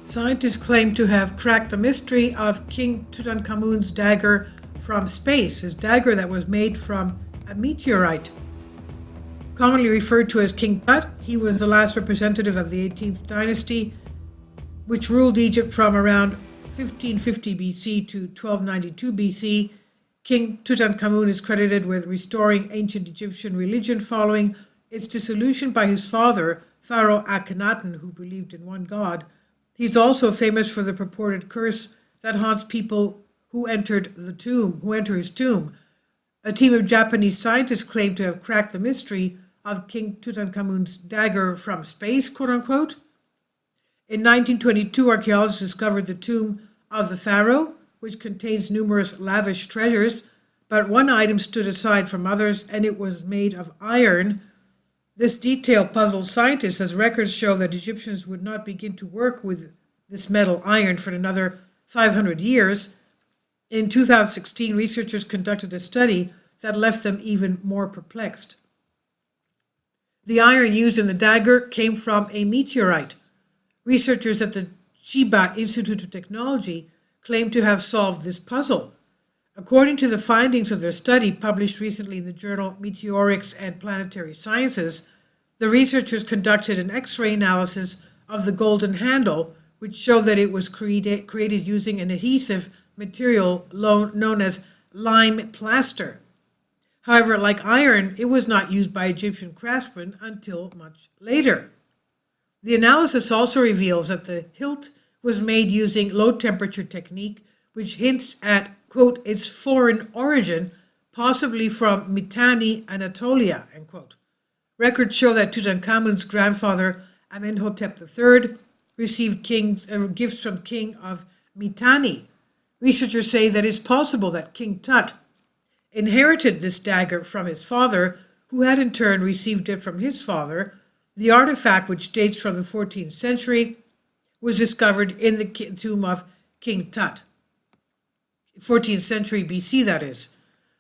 Scientists claim to have cracked the mystery of King Tutankhamun's dagger from space, his dagger that was made from a meteorite. Commonly referred to as King Tut, he was the last representative of the 18th dynasty, which ruled Egypt from around 1550 BC to 1292 BC. King Tutankhamun is credited with restoring ancient Egyptian religion following its dissolution by his father, Pharaoh Akhenaten, who believed in one god. He's also famous for the purported curse that haunts people who enter his tomb. A team of Japanese scientists claim to have cracked the mystery of King Tutankhamun's dagger from space, quote unquote. In 1922, archaeologists discovered the tomb of the pharaoh, which contains numerous lavish treasures, but one item stood aside from others, and it was made of iron. This detail puzzles scientists, as records show that Egyptians would not begin to work with this metal iron for another 500 years. In 2016, researchers conducted a study that left them even more perplexed. The iron used in the dagger came from a meteorite. Researchers at the Chiba Institute of Technology claim to have solved this puzzle. According to the findings of their study, published recently in the journal Meteorics and Planetary Sciences, the researchers conducted an X-ray analysis of the golden handle, which showed that it was created using an adhesive material known as lime plaster. However, like iron, it was not used by Egyptian craftsmen until much later. The analysis also reveals that the hilt was made using low-temperature technique, which hints at, quote, its foreign origin, possibly from Mitanni, Anatolia, end quote. Records show that Tutankhamun's grandfather, Amenhotep III, received gifts from King of Mitanni. Researchers say that it's possible that King Tut inherited this dagger from his father, who had in turn received it from his father. The artifact, which dates from the 14th century, was discovered in the tomb of King Tut, 14th century BC, that is.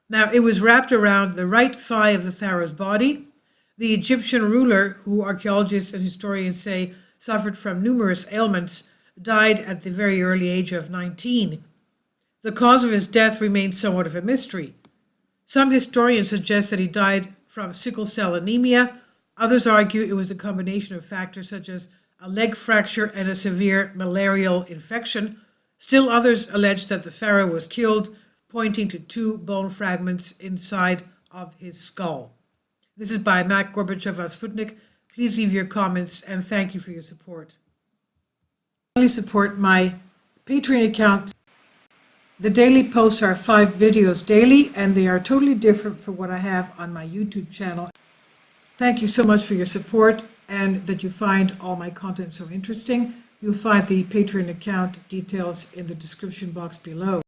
Now, it was wrapped around the right thigh of the pharaoh's body. The Egyptian ruler, who archaeologists and historians say suffered from numerous ailments, died at the very early age of 19. The cause of his death remains somewhat of a mystery. Some historians suggest that he died from sickle cell anemia. Others argue it was a combination of factors such as a leg fracture and a severe malarial infection. Still others allege that the pharaoh was killed, pointing to 2 bone fragments inside of his skull. This is by Matt Gorbachev on Sputnik. Please leave your comments, and thank you for your support. Please support my Patreon account. The daily posts are 5 videos daily, and they are totally different from what I have on my YouTube channel. Thank you so much for your support and that you find all my content so interesting. You'll find the Patreon account details in the description box below.